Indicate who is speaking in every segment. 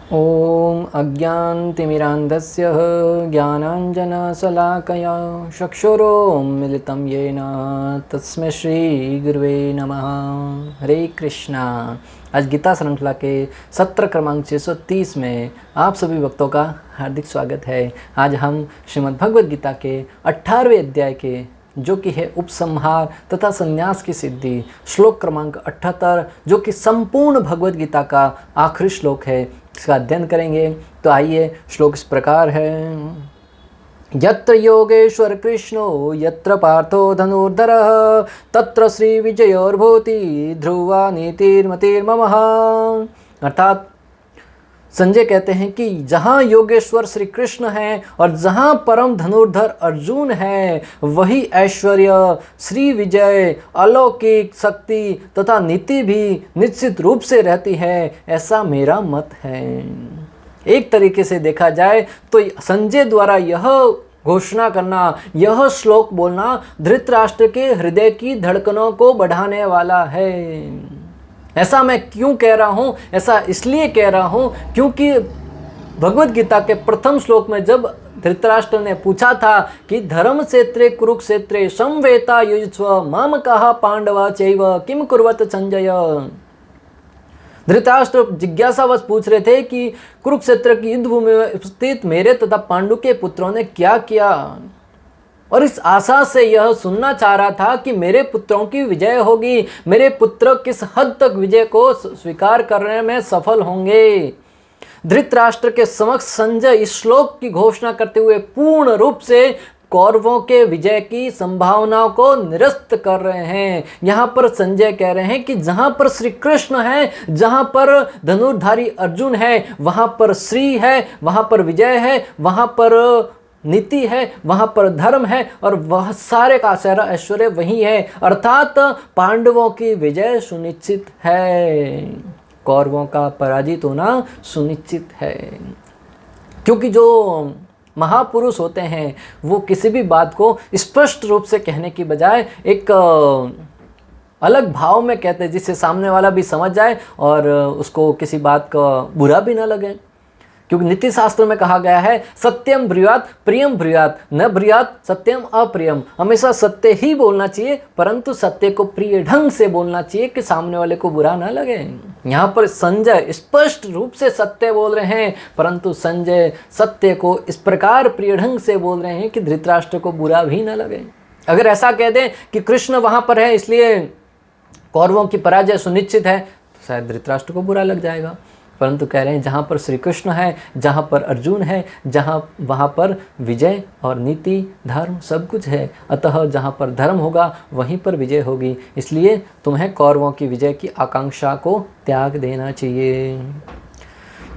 Speaker 1: ॐ अज्ञानतिमिरान्धस्य ज्ञानाञ्जनशलाकया चक्षुरुन्मीलितं येन तस्मै श्रीगुरुवे नमः। हरे कृष्णा। आज गीता श्रृंखला के सत्र क्रमांक 630 में आप सभी भक्तों का हार्दिक स्वागत है। आज हम श्रीमद् भगवद गीता के 18वें अध्याय के जो कि है उपसंहार तथा संन्यास की सिद्धि, श्लोक क्रमांक 78, जो कि संपूर्ण भगवद गीता का आखिरी श्लोक है, इसका अध्ययन करेंगे। तो आइए, श्लोक इस प्रकार है। यत्र योगेश्वर कृष्णो यत्र पार्थो धनुर्धरः तत्र श्री विजयोर्भूति ध्रुवा नीतिर्मतिर्ममः। अर्थात संजय कहते हैं कि जहाँ योगेश्वर श्री कृष्ण हैं और जहाँ परम धनुर्धर अर्जुन है, वही ऐश्वर्य, श्री विजय, अलौकिक शक्ति तथा नीति भी निश्चित रूप से रहती है, ऐसा मेरा मत है। एक तरीके से देखा जाए तो संजय द्वारा यह घोषणा करना, यह श्लोक बोलना धृतराष्ट्र के हृदय की धड़कनों को बढ़ाने वाला है। ऐसा मैं क्यों कह रहा हूँ? ऐसा इसलिए कह रहा हूँ क्योंकि भगवद गीता के प्रथम श्लोक में जब धृतराष्ट्र ने पूछा था कि धर्म क्षेत्रे कुरुक्षेत्रे समवेता युयुत्सव मामकाः पांडवा चैव किम कुर्वत संजय। धृतराष्ट्र जिज्ञासावश पूछ रहे थे कि कुरुक्षेत्र की युद्ध भूमि में उपस्थित मेरे तथा पांडु के पुत्रों ने क्या किया, और इस आशा से यह सुनना चाह रहा था कि मेरे पुत्रों की विजय होगी, मेरे पुत्र किस हद तक विजय को स्वीकार करने में सफल होंगे। धृतराष्ट्र के समक्ष संजय इस श्लोक की घोषणा करते हुए पूर्ण रूप से कौरवों के विजय की संभावनाओं को निरस्त कर रहे हैं। यहाँ पर संजय कह रहे हैं कि जहाँ पर श्री कृष्ण है, जहाँ पर धनुर्धारी अर्जुन है, वहाँ पर श्री है, वहाँ पर विजय है, वहाँ पर नीति है, वहाँ पर धर्म है, और वह सारे का सारा ऐश्वर्य वही है। अर्थात पांडवों की विजय सुनिश्चित है, कौरवों का पराजित होना सुनिश्चित है। क्योंकि जो महापुरुष होते हैं वो किसी भी बात को स्पष्ट रूप से कहने की बजाय एक अलग भाव में कहते हैं, जिससे सामने वाला भी समझ जाए और उसको किसी बात का बुरा भी ना लगे। क्योंकि नीति शास्त्र में कहा गया है सत्यम ब्रूयात प्रियम ब्रूयात न ब्रूयात सत्यम अप्रियम। हमेशा सत्य ही बोलना चाहिए, परंतु सत्य को प्रिय ढंग से बोलना चाहिए कि सामने वाले को बुरा ना लगे। यहाँ पर संजय स्पष्ट रूप से सत्य बोल रहे हैं, परंतु संजय सत्य को इस प्रकार प्रिय ढंग से बोल रहे हैं कि धृतराष्ट्र को बुरा भी ना लगे। अगर ऐसा कह दें कि कृष्ण वहाँ पर है इसलिए कौरवों की पराजय सुनिश्चित है, तो शायद धृतराष्ट्र को बुरा लग जाएगा। परंतु कह रहे हैं जहाँ पर श्री कृष्ण है, जहाँ पर अर्जुन है, वहाँ पर विजय और नीति धर्म सब कुछ है। अतः जहाँ पर धर्म होगा वहीं पर विजय होगी। इसलिए तुम्हें कौरवों की विजय की आकांक्षा को त्याग देना चाहिए।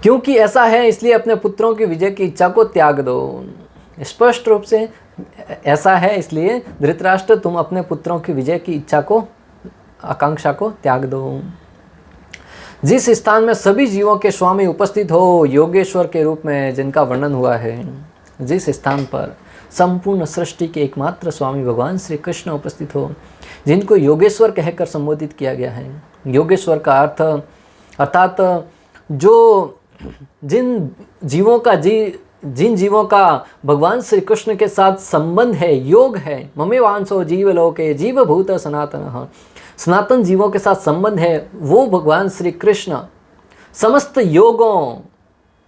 Speaker 1: क्योंकि ऐसा है इसलिए अपने पुत्रों की विजय की इच्छा को त्याग दो। स्पष्ट रूप से ऐसा है इसलिए धृतराष्ट्र तुम अपने पुत्रों की विजय की इच्छा को, आकांक्षा को त्याग दो। जिस स्थान में सभी जीवों के स्वामी उपस्थित हो योगेश्वर के रूप में, जिनका वर्णन हुआ है, जिस स्थान पर संपूर्ण सृष्टि के एकमात्र स्वामी भगवान श्री कृष्ण उपस्थित हो, जिनको योगेश्वर कहकर संबोधित किया गया है। योगेश्वर का अर्थ अर्थात जिन जीवों का भगवान श्री कृष्ण के साथ संबंध है, योग है। ममेवांसो जीवलोके जीवभूत सनातनः, सनातन जीवों के साथ संबंध है, वो भगवान श्री कृष्ण समस्त योगों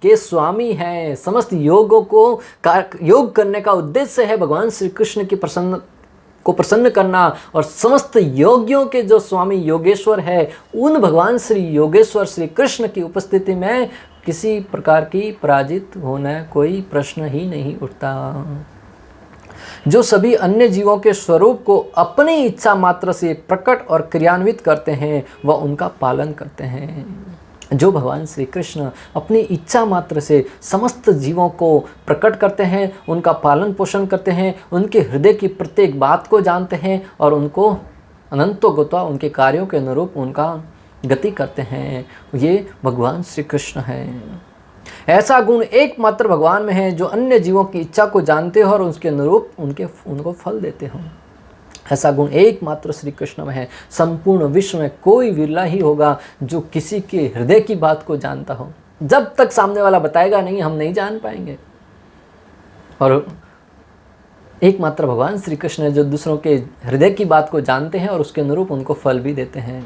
Speaker 1: के स्वामी हैं। समस्त योगों को योग करने का उद्देश्य है भगवान श्री कृष्ण की प्रसन्न करना, और समस्त योगियों के जो स्वामी योगेश्वर है, उन भगवान श्री योगेश्वर श्री कृष्ण की उपस्थिति में किसी प्रकार की पराजित होना कोई प्रश्न ही नहीं उठता। जो सभी अन्य जीवों के स्वरूप को अपनी इच्छा मात्र से प्रकट और क्रियान्वित करते हैं, वह उनका पालन करते हैं। जो भगवान श्री कृष्ण अपनी इच्छा मात्र से समस्त जीवों को प्रकट करते हैं, उनका पालन पोषण करते हैं, उनके हृदय की प्रत्येक बात को जानते हैं और उनको अनंतो गत्वा उनके कार्यों के अनुरूप उनका गति करते हैं, ये भगवान श्री कृष्ण हैं। ऐसा गुण एकमात्र भगवान में है जो अन्य जीवों की इच्छा को जानते हो और उसके अनुरूप उनको फल देते हो। ऐसा गुण एकमात्र श्री कृष्ण में है। संपूर्ण विश्व में कोई विरला ही होगा जो किसी के हृदय की बात को जानता हो। जब तक सामने वाला बताएगा नहीं, हम नहीं जान पाएंगे। और एकमात्र भगवान श्री कृष्ण है जो दूसरों के हृदय की बात को जानते हैं और उसके अनुरूप उनको फल भी देते हैं।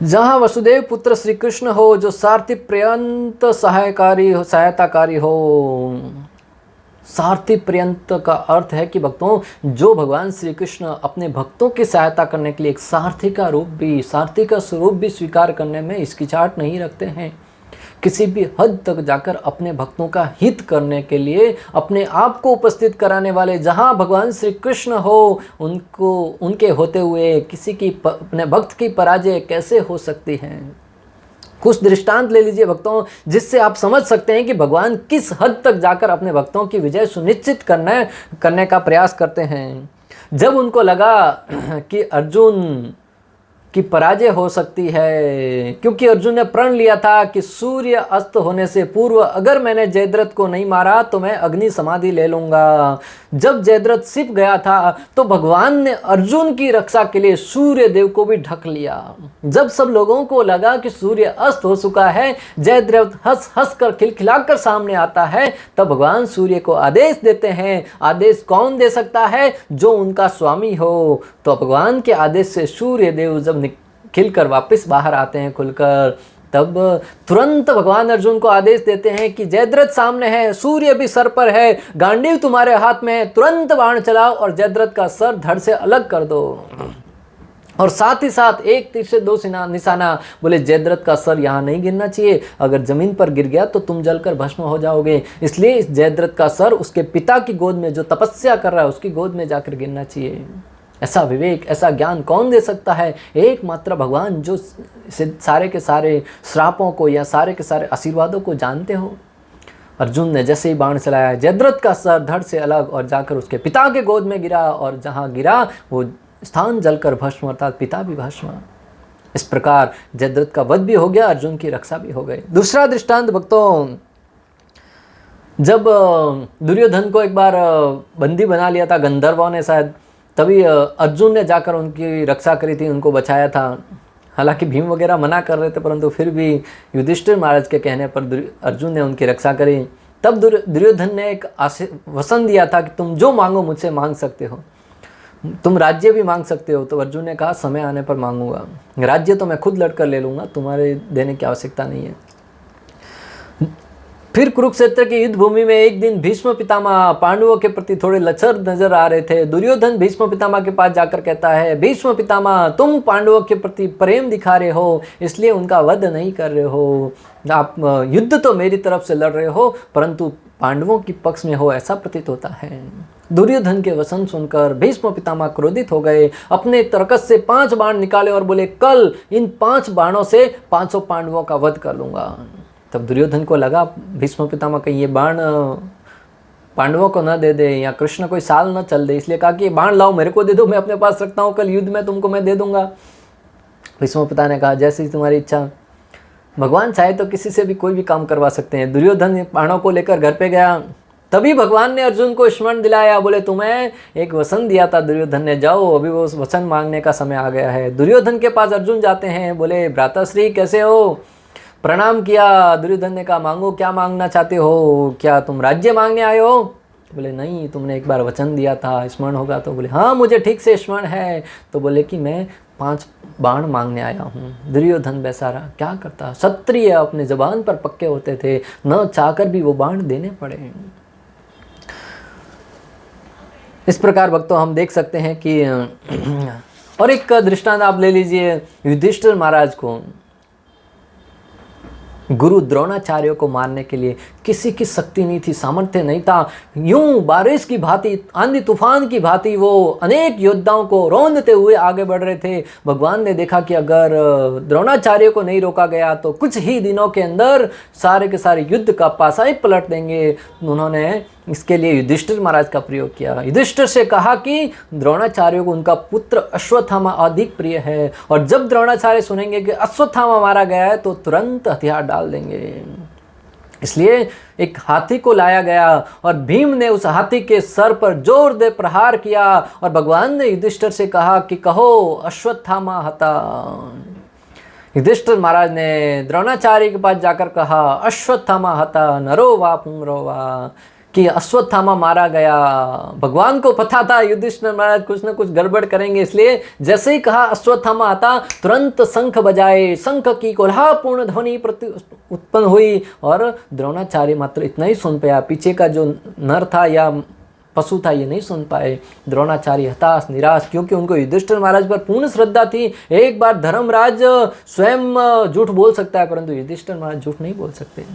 Speaker 1: जहाँ वसुदेव पुत्र श्री कृष्ण हो, जो सारथी पर्यंत सहायताकारी हो। सारथी पर्यंत का अर्थ है कि भक्तों, जो भगवान श्री कृष्ण अपने भक्तों की सहायता करने के लिए एक सारथी का रूप भी, सारथी का स्वरूप भी स्वीकार करने में हिचकिचाहट नहीं रखते हैं। किसी भी हद तक जाकर अपने भक्तों का हित करने के लिए अपने आप को उपस्थित कराने वाले, जहाँ भगवान श्री कृष्ण हो, उनके होते हुए किसी की अपने भक्त की पराजय कैसे हो सकती है। कुछ दृष्टांत ले लीजिए भक्तों, जिससे आप समझ सकते हैं कि भगवान किस हद तक जाकर अपने भक्तों की विजय सुनिश्चित करने का प्रयास करते हैं। जब उनको लगा कि अर्जुन की पराजय हो सकती है, क्योंकि अर्जुन ने प्रण लिया था कि सूर्य अस्त होने से पूर्व अगर मैंने जयद्रथ को नहीं मारा तो मैं अग्नि समाधि ले लूंगा। जब जयद्रथ छिप गया था तो भगवान ने अर्जुन की रक्षा के लिए सूर्य देव को भी ढक लिया। जब सब लोगों को लगा कि सूर्य अस्त हो चुका है, जयद्रथ हंस हंस कर खिलखिलाकर सामने आता है, तब भगवान सूर्य को आदेश देते हैं। आदेश कौन दे सकता है? जो उनका स्वामी हो। तो भगवान के आदेश से सूर्य देव जब खिलकर वापस बाहर आते हैं खुलकर, तब तुरंत भगवान अर्जुन को आदेश देते हैं कि जयद्रथ सामने है, सूर्य भी सर पर है, गांडीव तुम्हारे हाथ में है, तुरंत बाण चलाओ और जयद्रथ का सर धड़ से अलग कर दो। और साथ ही साथ एक तीर से दो निशाना, बोले जयद्रथ का सर यहाँ नहीं गिरना चाहिए, अगर जमीन पर गिर गया तो तुम जलकर भस्म हो जाओगे, इसलिए इस जयद्रथ का सर उसके पिता की गोद में, जो तपस्या कर रहा है उसकी गोद में जाकर गिरना चाहिए। ऐसा विवेक, ऐसा ज्ञान कौन दे सकता है? एकमात्र भगवान, जो सारे के सारे श्रापों को या सारे के सारे आशीर्वादों को जानते हो। अर्जुन ने जैसे ही बाण चलाया, जयद्रथ का सर धड़ से अलग और जाकर उसके पिता के गोद में गिरा, और जहाँ गिरा वो स्थान जलकर भस्म, अर्थात पिता भी भस्म। इस प्रकार जयद्रथ का वध भी हो गया, अर्जुन की रक्षा भी हो गई। दूसरा दृष्टांत भक्तों, जब दुर्योधन को एक बार बंदी बना लिया था गंधर्वों ने शायद, तभी अर्जुन ने जाकर उनकी रक्षा करी थी, उनको बचाया था। हालांकि भीम वगैरह मना कर रहे थे, परंतु फिर भी युधिष्ठिर महाराज के कहने पर अर्जुन ने उनकी रक्षा करी। तब दुर्योधन ने एक वचन दिया था कि तुम जो मांगो मुझसे मांग सकते हो, तुम राज्य भी मांग सकते हो। तो अर्जुन ने कहा समय आने पर मांगूंगा, राज्य तो मैं खुद लड़कर ले लूँगा, तुम्हारे देने की आवश्यकता नहीं है। फिर कुरुक्षेत्र की युद्ध भूमि में एक दिन भीष्म पितामह पांडवों के प्रति थोड़े लचर नजर आ रहे थे। दुर्योधन भीष्म पितामह के पास जाकर कहता है, भीष्म पितामह तुम पांडवों के प्रति प्रेम दिखा रहे हो, इसलिए उनका वध नहीं कर रहे हो। आप युद्ध तो मेरी तरफ से लड़ रहे हो, परंतु पांडवों की पक्ष में हो, ऐसा प्रतीत होता है। दुर्योधन के वचन सुनकर भीष्म पितामह क्रोधित हो गए, अपने तरकस से 5 बाण निकाले और बोले, कल इन 5 बाणों से 500 पांडवों का वध कर लूंगा। तब दुर्योधन को लगा भीष्म पितामह कहीं ये बाण पांडवों को न दे दे या कृष्ण कोई साल न चल दे, इसलिए कहा कि बाण लाओ मेरे को दे दो, मैं अपने पास रखता हूँ, कल युद्ध में तुमको मैं दे दूंगा। भीष्म पिता ने कहा, जैसी तुम्हारी इच्छा, भगवान चाहे तो किसी से भी कोई भी काम करवा सकते हैं। दुर्योधन बाणों को लेकर घर पे गया, तभी भगवान ने अर्जुन को स्मरण दिलाया, बोले तुम्हें एक वचन दिया था दुर्योधन ने, जाओ अभी वो उस वचन मांगने का समय आ गया है। दुर्योधन के पास अर्जुन जाते हैं, बोले भ्राताश्री कैसे हो, प्रणाम किया। दुर्योधन ने कहा, मांगो, क्या मांगना चाहते हो, क्या तुम राज्य मांगने आए हो? बोले नहीं, तुमने एक बार वचन दिया था, स्मरण होगा? तो बोले हाँ मुझे ठीक से स्मरण है। तो बोले कि मैं 5 बाण मांगने आया हूँ। दुर्योधन बेचारा क्या करता, क्षत्रिय अपने जबान पर पक्के होते थे, न चाहकर भी वो बाण देने पड़े। इस प्रकार भक्तों हम देख सकते हैं कि और एक दृष्टांत आप ले लीजिए युधिष्ठिर महाराज को। गुरु द्रोणाचार्य को मारने के लिए किसी की शक्ति नहीं थी, सामर्थ्य नहीं था। यूं बारिश की भांति, आंधी तूफान की भांति वो अनेक योद्धाओं को रौंदते हुए आगे बढ़ रहे थे। भगवान ने देखा कि अगर द्रोणाचार्य को नहीं रोका गया तो कुछ ही दिनों के अंदर सारे के सारे युद्ध का पासा ही पलट देंगे। उन्होंने इसके लिए युधिष्ठिर महाराज का प्रयोग किया। युधिष्ठिर से कहा कि द्रोणाचार्य को उनका पुत्र अश्वत्थामा अधिक प्रिय है, और जब द्रोणाचार्य सुनेंगे कि अश्वत्थामा मारा गया है तो तुरंत हथियार डाल देंगे। इसलिए एक हाथी को लाया गया और भीम ने उस हाथी के सर पर जोर दे प्रहार किया, और भगवान ने युधिष्ठिर से कहा कि कहो अश्वत्थामा हता। युधिष्ठिर महाराज ने द्रोणाचार्य के पास जाकर कहा, अश्वत्थामा हता नरो वा पुंगरो वा, कि अश्वत्थामा मारा गया। भगवान को पता था युधिष्ठिर महाराज कुछ न कुछ गड़बड़ करेंगे, इसलिए जैसे ही कहा अश्वत्थामा आता, तुरंत शंख बजाए, शंख की कोलाहलपूर्ण ध्वनि उत्पन्न हुई और द्रोणाचार्य मात्र इतना ही सुन पाया। पीछे का जो नर था या पशु था ये नहीं सुन पाए। द्रोणाचार्य हताश निराश, क्योंकि उनको युधिष्ठिर महाराज पर पूर्ण श्रद्धा थी। एक बार धर्मराज स्वयं झूठ बोल सकता है, परंतु युधिष्ठिर महाराज झूठ नहीं बोल सकते।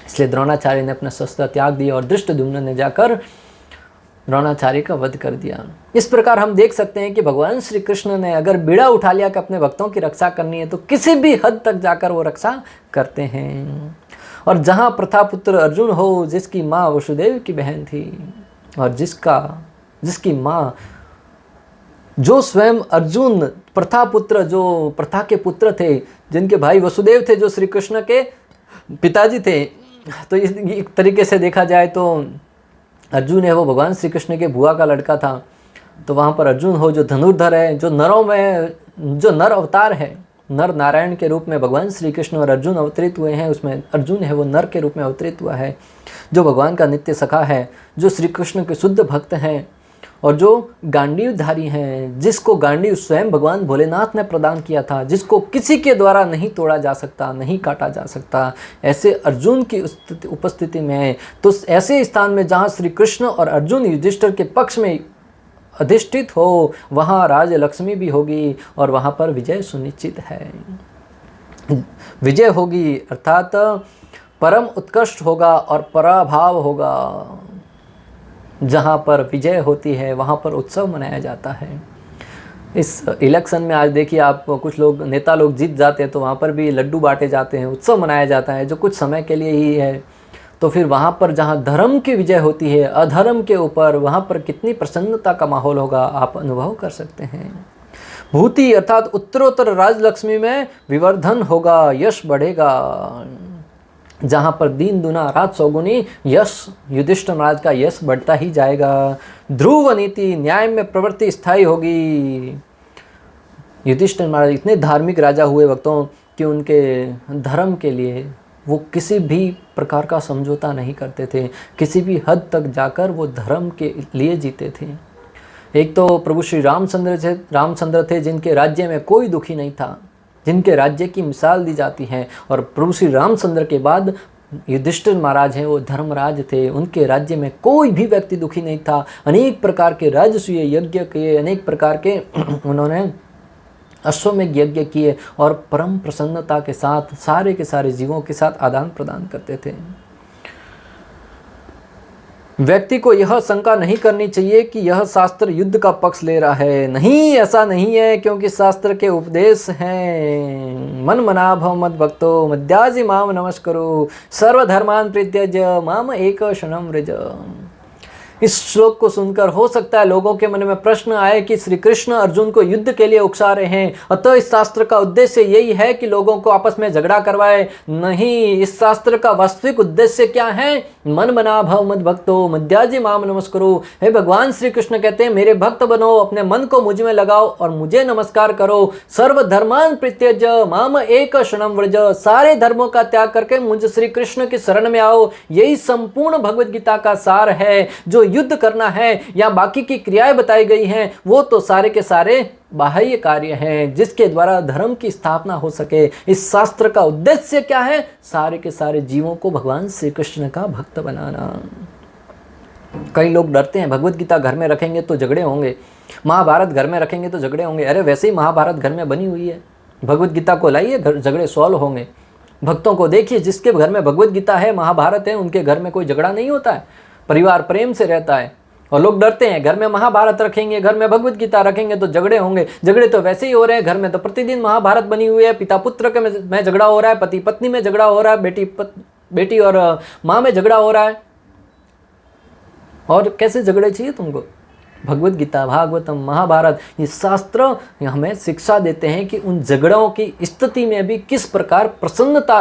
Speaker 1: इसलिए द्रोणाचार्य ने अपना शस्त्र त्याग दिया और धृष्टद्युम्न ने जाकर द्रोणाचार्य का वध कर दिया। इस प्रकार हम देख सकते हैं कि भगवान श्री कृष्ण ने अगर बीड़ा उठा लिया कि अपने भक्तों की रक्षा करनी है, तो किसी भी हद तक जाकर वो रक्षा करते हैं। और जहाँ प्रथापुत्र अर्जुन हो, जिसकी माँ वसुदेव की बहन थी और जिसकी माँ जो स्वयं अर्जुन प्रथापुत्र, जो प्रथा के पुत्र थे, जिनके भाई वसुदेव थे, जो श्री कृष्ण के पिताजी थे, तो इस एक तरीके से देखा जाए तो अर्जुन है वो भगवान श्री कृष्ण के बुआ का लड़का था। तो वहाँ पर अर्जुन हो जो धनुर्धर है, जो नरों में जो नर अवतार है, नर नारायण के रूप में भगवान श्री कृष्ण और अर्जुन अवतरित हुए हैं, उसमें अर्जुन है वो नर के रूप में अवतरित हुआ है, जो भगवान का नित्य सखा है, जो श्री कृष्ण के शुद्ध भक्त हैं और जो गांडीवधारी हैं, जिसको गांडीव स्वयं भगवान भोलेनाथ ने प्रदान किया था, जिसको किसी के द्वारा नहीं तोड़ा जा सकता, नहीं काटा जा सकता। ऐसे अर्जुन की उपस्थिति में, तो ऐसे स्थान में जहाँ श्री कृष्ण और अर्जुन युधिष्ठिर के पक्ष में अधिष्ठित हो, वहाँ राज लक्ष्मी भी होगी और वहाँ पर विजय सुनिश्चित है। विजय होगी अर्थात परम उत्कृष्ट होगा और पराभाव होगा। जहाँ पर विजय होती है वहाँ पर उत्सव मनाया जाता है। इस इलेक्शन में आज देखिए आप, कुछ लोग नेता लोग जीत जाते हैं तो वहाँ पर भी लड्डू बांटे जाते हैं, उत्सव मनाया जाता है, जो कुछ समय के लिए ही है। तो फिर वहाँ पर जहाँ धर्म की विजय होती है अधर्म के ऊपर, वहाँ पर कितनी प्रसन्नता का माहौल होगा आप अनुभव कर सकते हैं। भूति अर्थात उत्तरोत्तर राजलक्ष्मी में विवर्धन होगा, यश बढ़ेगा। जहाँ पर दिन दुना रात सौगुनी यश, युधिष्ठिर महाराज का यश बढ़ता ही जाएगा। ध्रुव नीति न्याय में प्रवृत्ति स्थायी होगी। युधिष्ठिर महाराज इतने धार्मिक राजा हुए भक्तों कि उनके धर्म के लिए वो किसी भी प्रकार का समझौता नहीं करते थे, किसी भी हद तक जाकर वो धर्म के लिए जीते थे। एक तो प्रभु श्री रामचंद्र थे जिनके राज्य में कोई दुखी नहीं था, जिनके राज्य की मिसाल दी जाती है, और प्रभु श्री रामचंद्र के बाद युधिष्ठिर महाराज हैं वो धर्मराज थे, उनके राज्य में कोई भी व्यक्ति दुखी नहीं था। अनेक प्रकार के राजसूय यज्ञ किए, अनेक प्रकार के उन्होंने अश्वमेध यज्ञ किए और परम प्रसन्नता के साथ सारे के सारे जीवों के साथ आदान प्रदान करते थे। व्यक्ति को यह शंका नहीं करनी चाहिए कि यह शास्त्र युद्ध का पक्ष ले रहा है। नहीं, ऐसा नहीं है, क्योंकि शास्त्र के उपदेश हैं, मन मना भव मद भक्तो मद्याजी माम नमस्करो सर्वधर्मान परित्यज्य माम एक शरणं व्रज। इस श्लोक को सुनकर हो सकता है लोगों के मन में प्रश्न आए कि श्री कृष्ण अर्जुन को युद्ध के लिए उकसा रहे हैं, अतः इस शास्त्र का उद्देश्य यही है कि लोगों को आपस में झगड़ा करवाए। नहीं, इस शास्त्र का वास्तविक उद्देश्य क्या है? मन बना भव मद भक्तो मद्याजी माम नमस्करो। हे भगवान श्री कृष्ण कहते हैं मेरे भक्त बनो, अपने मन को मुझ में लगाओ और मुझे नमस्कार करो। सर्वधर्मान परित्यज्य माम एक शरणं व्रज। सारे धर्मों का त्याग करके मुझ श्री कृष्ण की शरण में आओ। यही संपूर्ण भगवद गीता का सार है। जो युद्ध करना है या बाकी की क्रियाएं बताई गई हैं वो तो सारे के सारे बाह्य कार्य हैं जिसके द्वारा धर्म की स्थापना हो सके। इस शास्त्र का उद्देश्य क्या है? सारे के सारे जीवों को भगवान श्री कृष्ण का भक्त बनाना। कई लोग डरते हैं भगवद गीता घर में रखेंगे तो झगड़े होंगे, महाभारत घर में रखेंगे तो झगड़े होंगे। अरे वैसे ही महाभारत घर में बनी हुई है, भगवद गीता को लाइए, झगड़े सॉल्व होंगे। भक्तों को देखिए, जिसके घर में भगवद गीता है, महाभारत है, उनके घर में कोई झगड़ा नहीं होता है, परिवार प्रेम से रहता है। और लोग डरते हैं घर में महाभारत रखेंगे, घर में भगवद गीता रखेंगे तो झगड़े होंगे। झगड़े तो वैसे ही हो रहे हैं, घर में तो प्रतिदिन महाभारत बनी हुई है, पिता पुत्र के में झगड़ा हो रहा है, पति पत्नी में झगड़ा हो रहा है, बेटी और माँ में झगड़ा हो रहा है। और कैसे झगड़े चाहिए तुमको? भगवत गीता, भागवतम, महाभारत, ये शास्त्र हमें शिक्षा देते हैं कि उन झगड़ों की स्थिति में भी किस प्रकार प्रसन्नता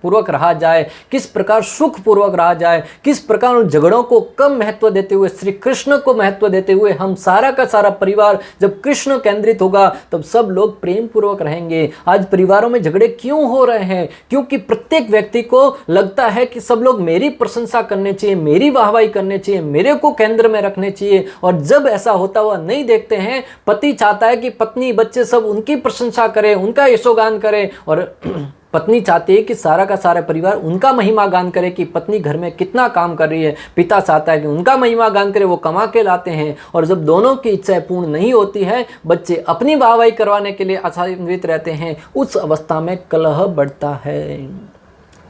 Speaker 1: पूर्वक रहा जाए, किस प्रकार सुख पूर्वक रहा जाए, किस प्रकार उन झगड़ों को कम महत्व देते हुए श्री कृष्ण को महत्व देते हुए हम सारा का सारा परिवार जब कृष्ण केंद्रित होगा तब सब लोग प्रेम पूर्वक रहेंगे। आज परिवारों में झगड़े क्यों हो रहे हैं? क्योंकि प्रत्येक व्यक्ति को लगता है कि सब लोग मेरी प्रशंसा करने चाहिए, मेरी वाहवाही करने चाहिए, मेरे को केंद्र में रखने चाहिए। और जब ऐसा होता हुआ नहीं देखते हैं, पति चाहता है कि पत्नी बच्चे सब उनकी प्रशंसा करें, उनका यशोगान करें, और पत्नी चाहती है कि सारा का सारा परिवार उनका महिमा गान करे कि पत्नी घर में कितना काम कर रही है। पिता चाहता है कि उनका महिमा गान करे, वो कमा के लाते हैं। और जब दोनों की इच्छाएं पूर्ण नहीं होती है, बच्चे अपनी वाहवाही करवाने के लिए आशान्वित रहते हैं, उस अवस्था में कलह बढ़ता है।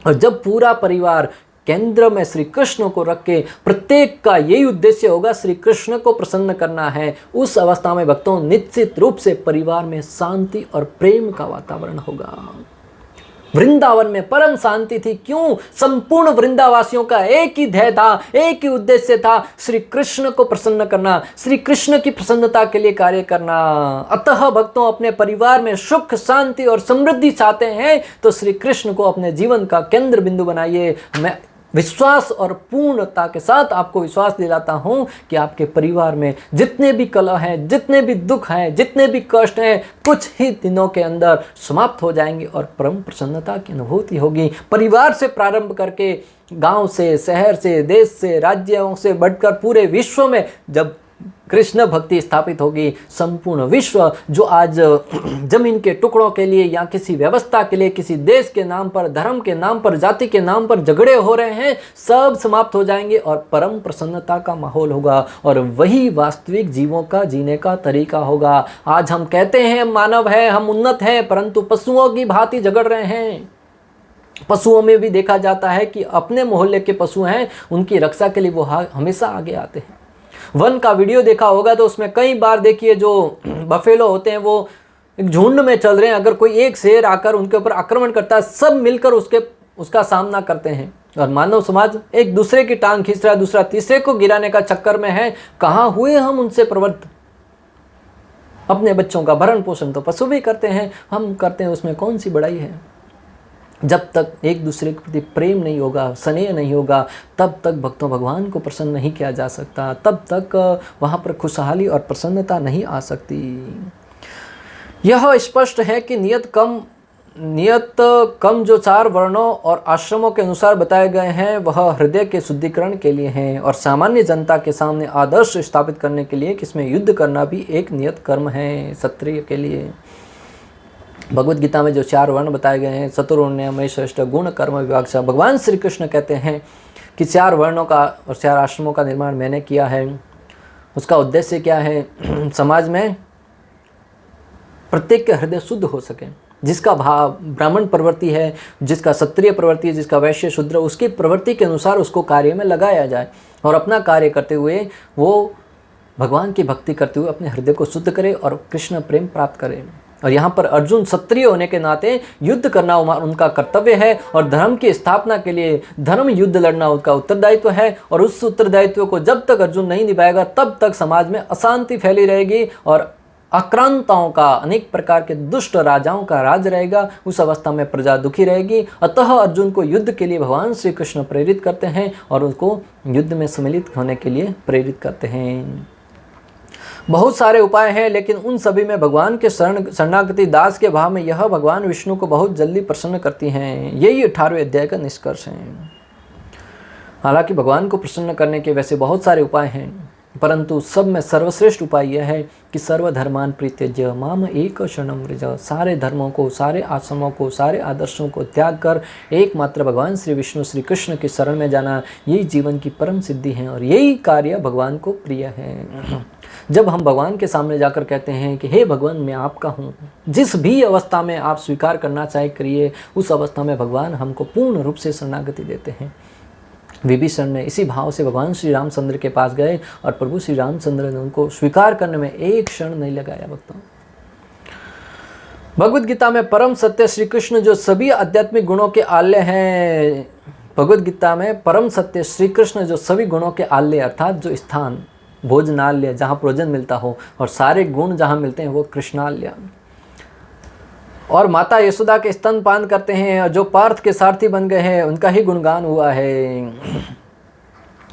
Speaker 1: और जब पूरा परिवार केंद्र में श्री कृष्ण को रख के प्रत्येक का यही उद्देश्य होगा, श्री कृष्ण को प्रसन्न करना है, उस अवस्था में भक्तों निश्चित रूप से परिवार में शांति और प्रेम का वातावरण होगा। वृंदावन में परम शांति थी। क्यों? संपूर्ण वृंदावासियों का एक ही ध्येय था, एक ही उद्देश्य था, श्री कृष्ण को प्रसन्न करना, श्री कृष्ण की प्रसन्नता के लिए कार्य करना। अतः भक्तों अपने परिवार में सुख, शांति और समृद्धि चाहते हैं तो श्री कृष्ण को अपने जीवन का केंद्र बिंदु बनाइए। मैं विश्वास और पूर्णता के साथ आपको विश्वास दिलाता हूं कि आपके परिवार में जितने भी कलह हैं, जितने भी दुख हैं, जितने भी कष्ट हैं, कुछ ही दिनों के अंदर समाप्त हो जाएंगे और परम प्रसन्नता की अनुभूति होगी। परिवार से प्रारंभ करके गांव से, शहर से, देश से, राज्यों से बढ़कर पूरे विश्व में जब कृष्ण भक्ति स्थापित होगी, संपूर्ण विश्व जो आज जमीन के टुकड़ों के लिए या किसी व्यवस्था के लिए, किसी देश के नाम पर, धर्म के नाम पर, जाति के नाम पर झगड़े हो रहे हैं, सब समाप्त हो जाएंगे और परम प्रसन्नता का माहौल होगा। और वही वास्तविक जीवों का जीने का तरीका होगा। आज हम कहते हैं मानव है, हम उन्नत हैं, परंतु पशुओं की भांति झगड़ रहे हैं। पशुओं में भी देखा जाता है कि अपने मोहल्ले के पशु हैं, उनकी रक्षा के लिए वो हमेशा आगे आते हैं। वन का वीडियो देखा होगा तो उसमें कई बार देखिए जो बफेलो होते हैं वो एक झुंड में चल रहे हैं, अगर कोई एक शेर आकर उनके ऊपर आक्रमण करता है, सब मिलकर उसका सामना करते हैं। और मानव समाज एक दूसरे की टांग खींच रहा है, दूसरा तीसरे को गिराने का चक्कर में है। कहाँ हुए हम उनसे प्रवृत्त? अपने बच्चों का भरण पोषण तो पशु भी करते हैं, हम करते हैं, उसमें कौन सी बड़ाई है? जब तक एक दूसरे के प्रति प्रेम नहीं होगा, स्नेह नहीं होगा, तब तक भक्तों भगवान को प्रसन्न नहीं किया जा सकता, तब तक वहाँ पर खुशहाली और प्रसन्नता नहीं आ सकती। यह स्पष्ट है कि नियत कम जो 4 वर्णों और आश्रमों के अनुसार बताए गए हैं वह हृदय के शुद्धिकरण के लिए हैं और सामान्य जनता के सामने आदर्श स्थापित करने के लिए, किसमें युद्ध करना भी एक नियत कर्म है क्षत्रिय के लिए। भगवत गीता में जो 4 वर्ण बताए गए हैं, चतुर्वर्ण्य श्रेष्ठ गुण कर्म विभाग से, भगवान श्री कृष्ण कहते हैं कि 4 वर्णों का और 4 आश्रमों का निर्माण मैंने किया है। उसका उद्देश्य क्या है? समाज में प्रत्येक के हृदय शुद्ध हो सके। जिसका भाव ब्राह्मण प्रवृत्ति है, जिसका क्षत्रिय प्रवृत्ति है, जिसका वैश्य शूद्र, उसकी प्रवृत्ति के अनुसार उसको कार्य में लगाया जाए और अपना कार्य करते हुए वो भगवान की भक्ति करते हुए अपने हृदय को शुद्ध करे और कृष्ण प्रेम प्राप्त करे। और यहाँ पर अर्जुन क्षत्रिय होने के नाते युद्ध करना उनका कर्तव्य है और धर्म की स्थापना के लिए धर्म युद्ध लड़ना उनका उत्तरदायित्व है। और उस उत्तरदायित्व को जब तक अर्जुन नहीं निभाएगा तब तक समाज में अशांति फैली रहेगी और आक्रांताओं का, अनेक प्रकार के दुष्ट राजाओं का राज रहेगा। उस अवस्था में प्रजा दुखी रहेगी। अतः अर्जुन को युद्ध के लिए भगवान श्री कृष्ण प्रेरित करते हैं और उसको युद्ध में सम्मिलित होने के लिए प्रेरित करते हैं। बहुत सारे उपाय हैं, लेकिन उन सभी में भगवान के शरणागति दास के भाव में यह भगवान विष्णु को बहुत जल्दी प्रसन्न करती हैं। यही 18वें अध्याय का निष्कर्ष है। हालांकि भगवान को प्रसन्न करने के वैसे बहुत सारे उपाय हैं, परंतु सब में सर्वश्रेष्ठ उपाय यह है कि सर्वधर्मान परित्यज्य माम एक शरणं व्रज। सारे धर्मों को, सारे आश्रमों को, सारे आदर्शों को त्याग कर एकमात्र भगवान श्री विष्णु श्री कृष्ण की शरण में जाना, यही जीवन की परम सिद्धि है और यही कार्य भगवान को प्रिय है। जब हम भगवान के सामने जाकर कहते हैं कि हे भगवान मैं आपका हूँ, जिस भी अवस्था में आप स्वीकार करना चाहे करिए, उस अवस्था में भगवान हमको पूर्ण रूप से शरणागति देते हैं। विभीषण ने इसी भाव से भगवान श्री रामचंद्र के पास गए और प्रभु श्री रामचंद्र ने उनको स्वीकार करने में एक क्षण नहीं लगाया। भक्तों, भगवत गीता में परम सत्य श्री कृष्ण जो सभी आध्यात्मिक गुणों के आल्य हैं, भगवत गीता में परम सत्य श्री कृष्ण जो सभी गुणों के आल्य अर्थात जो स्थान भोजनालय जहाँ भोजन मिलता हो, और सारे गुण जहाँ मिलते हैं वो कृष्णालय। और माता यशोदा के स्तनपान करते हैं, और जो पार्थ के सारथी बन गए हैं उनका ही गुणगान हुआ है।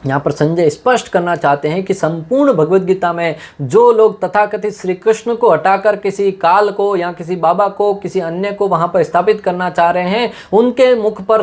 Speaker 1: यहाँ पर संजय स्पष्ट करना चाहते हैं कि संपूर्ण भगवत गीता में जो लोग तथाकथित श्री कृष्ण को हटाकर किसी काल को या किसी बाबा को, किसी अन्य को वहाँ पर स्थापित करना चाह रहे हैं, उनके मुख पर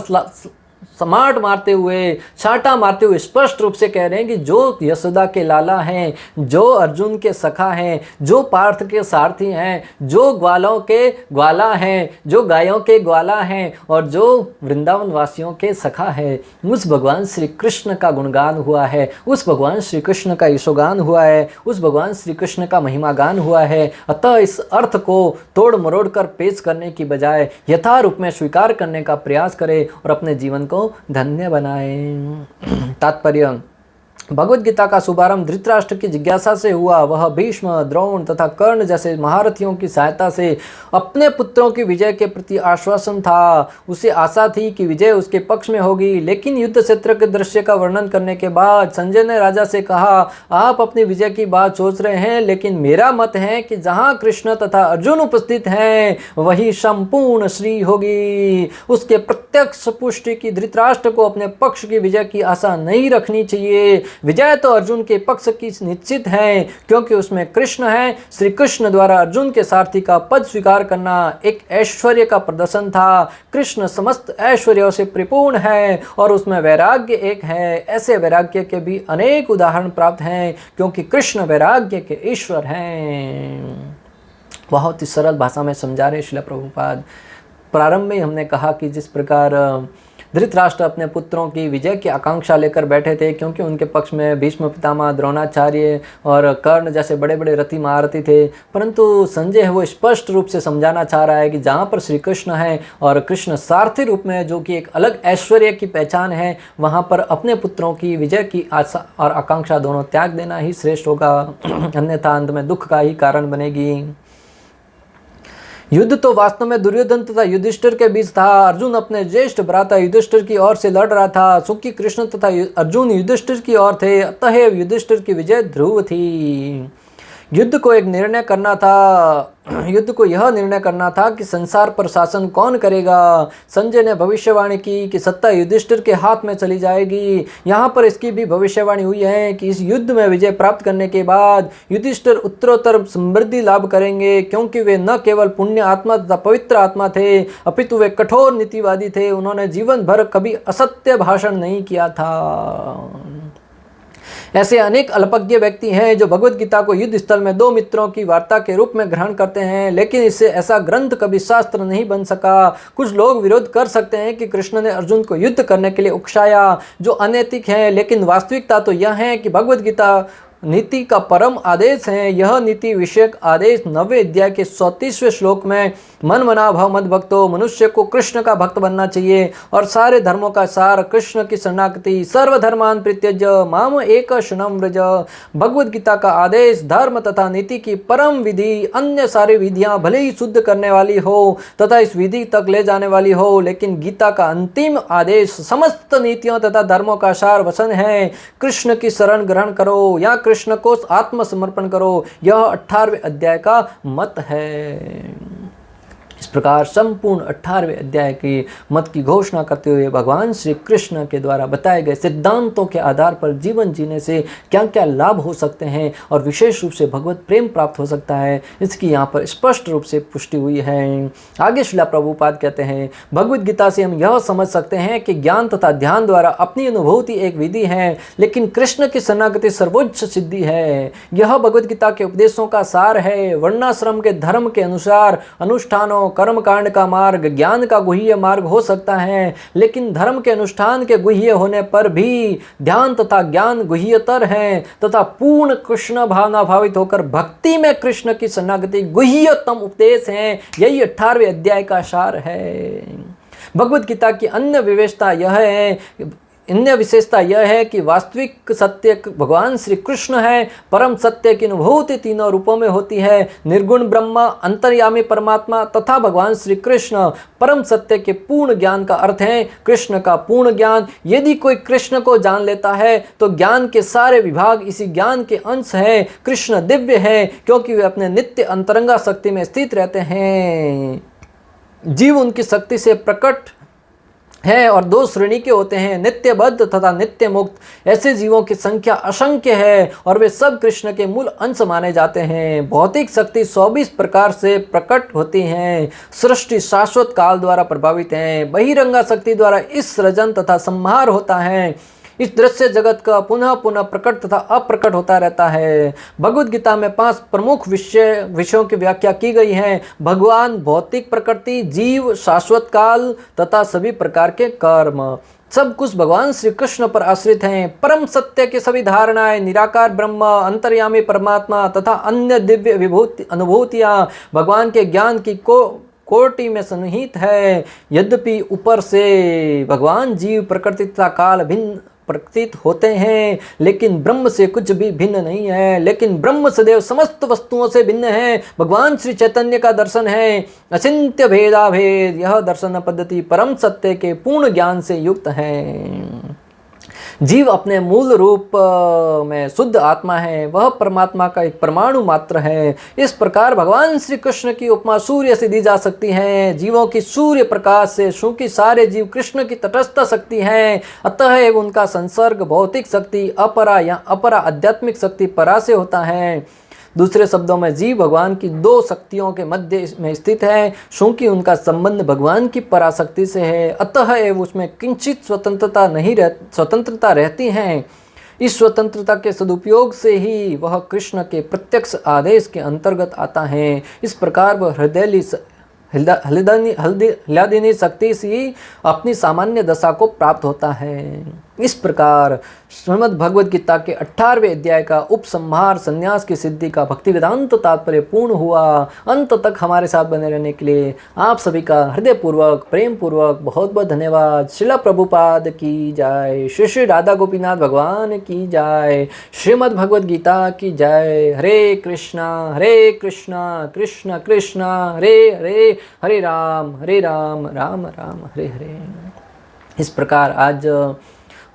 Speaker 1: समाट मारते हुए, छाटा मारते हुए स्पष्ट रूप से कह रहे हैं कि जो यशोदा के लाला हैं, जो अर्जुन के सखा हैं, जो पार्थ के सारथी हैं, जो ग्वालों के ग्वाला हैं, जो गायों के ग्वाला हैं, और जो वृंदावन वासियों के सखा है, उस भगवान श्री कृष्ण का गुणगान हुआ है, उस भगवान श्री कृष्ण का यशोगान हुआ है, उस भगवान श्री कृष्ण का महिमा गान हुआ है। अतः इस अर्थ को तोड़ मरोड़ कर पेश करने की बजाय यथा रूप में स्वीकार करने का प्रयास करें और अपने जीवन को धन्य बनाएं। तात्पर्य: भगवत गीता का शुभारंभ धृतराष्ट्र की जिज्ञासा से हुआ। वह भीष्म, द्रोण तथा कर्ण जैसे महारथियों की सहायता से अपने पुत्रों की विजय के प्रति आश्वासन था। उसे आशा थी कि विजय उसके पक्ष में होगी, लेकिन युद्ध क्षेत्र के दृश्य का वर्णन करने के बाद संजय ने राजा से कहा, आप अपनी विजय की बात सोच रहे हैं, लेकिन मेरा मत है कि जहाँ कृष्ण तथा अर्जुन उपस्थित हैं वही संपूर्ण श्री होगी। उसके प्रत्यक्ष पुष्टि की धृतराष्ट्र को अपने पक्ष की विजय की आशा नहीं रखनी चाहिए। विजय तो अर्जुन के पक्ष की निश्चित है, क्योंकि उसमें कृष्ण है। श्री कृष्ण द्वारा अर्जुन के सारथी का पद स्वीकार करना एक ऐश्वर्य का प्रदर्शन था। कृष्ण समस्त ऐश्वर्यों से परिपूर्ण है और उसमें वैराग्य एक है। ऐसे वैराग्य के भी अनेक उदाहरण प्राप्त हैं, क्योंकि कृष्ण वैराग्य के ईश्वर हैं। बहुत ही सरल भाषा में समझा रहे श्रील प्रभुपाद। प्रारंभ में हमने कहा कि जिस प्रकार धृतराष्ट्र अपने पुत्रों की विजय की आकांक्षा लेकर बैठे थे, क्योंकि उनके पक्ष में भीष्म पितामह, द्रोणाचार्य और कर्ण जैसे बड़े बड़े रथी महारथी थे, परंतु संजय वो स्पष्ट रूप से समझाना चाह रहा है कि जहाँ पर श्री कृष्ण है और कृष्ण सारथी रूप में, जो कि एक अलग ऐश्वर्य की पहचान है, वहाँ पर अपने पुत्रों की विजय की आशा और आकांक्षा दोनों त्याग देना ही श्रेष्ठ होगा, अन्यथा अंत में दुख का ही कारण बनेगी। युद्ध तो वास्तव में दुर्योधन तथा युधिष्ठिर के बीच था। अर्जुन अपने ज्येष्ठ भ्राता युधिष्ठिर की ओर से लड़ रहा था। सुखी कृष्ण तथा अर्जुन युधिष्ठिर की ओर थे, अतः युधिष्ठिर की विजय ध्रुव थी। युद्ध को यह निर्णय करना था कि संसार पर शासन कौन करेगा। संजय ने भविष्यवाणी की कि सत्ता युधिष्ठिर के हाथ में चली जाएगी। यहाँ पर इसकी भी भविष्यवाणी हुई है कि इस युद्ध में विजय प्राप्त करने के बाद युधिष्ठिर उत्तरोत्तर समृद्धि लाभ करेंगे, क्योंकि वे न केवल पुण्य आत्मा तथा पवित्र आत्मा थे, अपितु वे कठोर नीतिवादी थे। उन्होंने जीवन भर कभी असत्य भाषण नहीं किया था। ऐसे अनेक अल्पज्ञ व्यक्ति हैं जो भगवत गीता को युद्ध स्थल में दो मित्रों की वार्ता के रूप में ग्रहण करते हैं, लेकिन इससे ऐसा ग्रंथ कभी शास्त्र नहीं बन सका। कुछ लोग विरोध कर सकते हैं कि कृष्ण ने अर्जुन को युद्ध करने के लिए उकसाया, जो अनैतिक है, लेकिन वास्तविकता तो यह है कि भगवत गीता नीति का परम आदेश है। यह नीति विषयक आदेश 90वें अध्याय के 34वें श्लोक में मन मना भव मद भक्तो, मनुष्य को कृष्ण का भक्त बनना चाहिए और सारे धर्मों का सार कृष्ण की शरणागति, सर्वधर्मान परित्यज्य माम एक शरणं व्रज। भगवद गीता का आदेश धर्म तथा नीति की परम विधि, अन्य सारी विधियां भले ही शुद्ध करने वाली हो तथा इस विधि तक ले जाने वाली हो, लेकिन गीता का अंतिम आदेश समस्त नीतियों तथा धर्मों का सार वचन है। कृष्ण की शरण ग्रहण करो या कृष्ण को आत्मसमर्पण करो, यह 18वें अध्याय का मत है। इस प्रकार संपूर्ण 18वें अध्याय की मत की घोषणा करते हुए भगवान श्री कृष्ण के द्वारा बताए गए सिद्धांतों के आधार पर जीवन जीने से क्या क्या लाभ हो सकते हैं और विशेष रूप से भगवत प्रेम प्राप्त हो सकता है, इसकी यहाँ पर स्पष्ट रूप से पुष्टि हुई है। आगे श्रील प्रभुपाद कहते हैं, भगवत गीता से हम यह समझ सकते हैं कि ज्ञान तथा ध्यान द्वारा अपनी अनुभूति एक विधि है, लेकिन कृष्ण की शरणागति सर्वोच्च सिद्धि है। यह भगवत गीता के उपदेशों का सार है। वर्णाश्रम के धर्म के अनुसार अनुष्ठानों कर्म कांड का मार्ग ज्ञान का गुह्य मार्ग हो सकता है, लेकिन धर्म के अनुष्ठान के गुह्य होने पर भी ध्यान तथा ज्ञान गुह्यतर है तथा पूर्ण कृष्ण भावना भावित होकर भक्ति में कृष्ण की शरणागति गुह्यतम उपदेश है। यही 18वें अध्याय का सार है। भगवत गीता की अन्य विशेषता यह है अन्य विशेषता यह है कि वास्तविक सत्य भगवान श्री कृष्ण है। परम सत्य की अनुभूति तीनों रूपों में होती है, निर्गुण ब्रह्म, अंतर्यामी परमात्मा तथा भगवान श्री कृष्ण। परम सत्य के पूर्ण ज्ञान का अर्थ है कृष्ण का पूर्ण ज्ञान। यदि कोई कृष्ण को जान लेता है तो ज्ञान के सारे विभाग इसी ज्ञान के अंश है। कृष्ण दिव्य है क्योंकि वे अपने नित्य अंतरंगा शक्ति में स्थित रहते हैं। जीव उनकी शक्ति से प्रकट है और दो श्रेणी के होते हैं, नित्य बद्ध तथा नित्य मुक्त। ऐसे जीवों की संख्या असंख्य है और वे सब कृष्ण के मूल अंश माने जाते हैं। भौतिक शक्ति 24 प्रकार से प्रकट होती हैं। सृष्टि शाश्वत काल द्वारा प्रभावित है। बहिरंगा शक्ति द्वारा इस सृजन तथा संहार होता है। इस दृश्य जगत का पुनः पुनः प्रकट तथा अप्रकट होता रहता है। भगवद गीता में 5 प्रमुख विषयों की व्याख्या की गई है। भगवान, भौतिक प्रकृति, जीव, शाश्वत काल तथा सभी प्रकार के कर्म। सब कुछ भगवान श्री कृष्ण पर आश्रित हैं। परम सत्य की सभी धारणाएं, निराकार ब्रह्म, अंतर्यामी परमात्मा तथा अन्य दिव्य विभूति अनुभूतियां भगवान के ज्ञान की कोटि में सन्निहित है। यद्यपि ऊपर से भगवान, जीव, प्रकृति तथा काल भिन्न प्रतीत होते हैं, लेकिन ब्रह्म से कुछ भी भिन्न नहीं है। लेकिन ब्रह्म सदैव समस्त वस्तुओं से भिन्न है। भगवान श्री चैतन्य का दर्शन है अचिंत्य भेदाभेद। यह दर्शन पद्धति परम सत्य के पूर्ण ज्ञान से युक्त है। जीव अपने मूल रूप में शुद्ध आत्मा है। वह परमात्मा का एक परमाणु मात्र है। इस प्रकार भगवान श्री कृष्ण की उपमा सूर्य से दी जा सकती है। जीवों की सूर्य प्रकाश से चूंकि सारे जीव कृष्ण की तटस्थ शक्ति है, अतः उनका संसर्ग भौतिक शक्ति अपरा या अपरा आध्यात्मिक शक्ति परा से होता है। दूसरे शब्दों में जीव भगवान की 2 शक्तियों के मध्य में स्थित है। चूंकि उनका संबंध भगवान की पराशक्ति से है, अतः उसमें किंचित स्वतंत्रता रहती है। इस स्वतंत्रता के सदुपयोग से ही वह कृष्ण के प्रत्यक्ष आदेश के अंतर्गत आता है। इस प्रकार वह हृदयादिनी शक्ति से अपनी सामान्य दशा को प्राप्त होता है। इस प्रकार श्रीमद् भगवद गीता के 18वें अध्याय का उपसंहार संन्यास की सिद्धि का भक्ति वेदांत तात्पर्य पूर्ण हुआ। अंत तक हमारे साथ बने रहने के लिए आप सभी का हृदयपूर्वक, प्रेम पूर्वक बहुत बहुत धन्यवाद। श्रील प्रभुपाद की जय। श्री श्री राधा गोपीनाथ भगवान की जय। श्रीमद् भगवद गीता की जय। हरे कृष्णा कृष्ण कृष्ण हरे हरे, हरे राम राम राम हरे हरे। इस प्रकार आज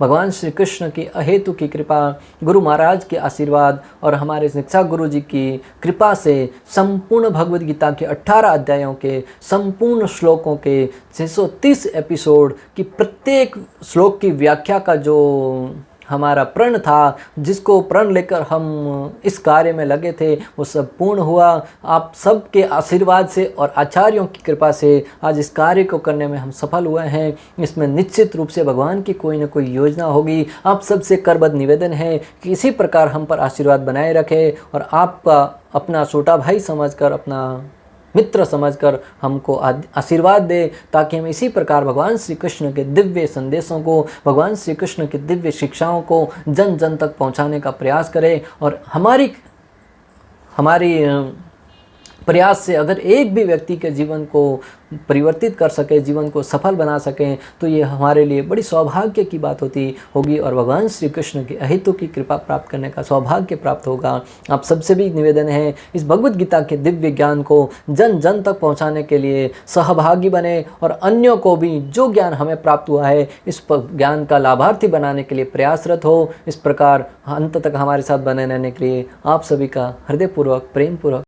Speaker 1: भगवान श्री कृष्ण की अहेतु की कृपा, गुरु महाराज के आशीर्वाद और हमारे शिक्षा गुरु जी की कृपा से संपूर्ण भगवद गीता के 18 अध्यायों के संपूर्ण श्लोकों के 630 एपिसोड की प्रत्येक श्लोक की व्याख्या का जो हमारा प्रण था, जिसको प्रण लेकर हम इस कार्य में लगे थे, वो सब पूर्ण हुआ। आप सबके आशीर्वाद से और आचार्यों की कृपा से आज इस कार्य को करने में हम सफल हुए हैं। इसमें निश्चित रूप से भगवान की कोई न कोई योजना होगी। आप सबसे करबद्ध निवेदन है कि इसी प्रकार हम पर आशीर्वाद बनाए रखें और आपका अपना छोटा भाई समझकर, अपना मित्र समझकर हमको आशीर्वाद दे, ताकि हम इसी प्रकार भगवान श्री कृष्ण के दिव्य संदेशों को, भगवान श्री कृष्ण की दिव्य शिक्षाओं को जन जन तक पहुंचाने का प्रयास करें। और हमारी प्रयास से अगर एक भी व्यक्ति के जीवन को परिवर्तित कर सके, जीवन को सफल बना सकें, तो ये हमारे लिए बड़ी सौभाग्य की बात होगी और भगवान श्री कृष्ण की अहेतु की कृपा प्राप्त करने का सौभाग्य प्राप्त होगा। आप सबसे भी निवेदन है, इस भगवद गीता के दिव्य ज्ञान को जन जन तक पहुंचाने के लिए सहभागी बने और अन्यों को भी जो ज्ञान हमें प्राप्त हुआ है, इस ज्ञान का लाभार्थी बनाने के लिए प्रयासरत हो। इस प्रकार अंत तक हमारे साथ बने रहने के लिए आप सभी का हृदयपूर्वक, प्रेमपूर्वक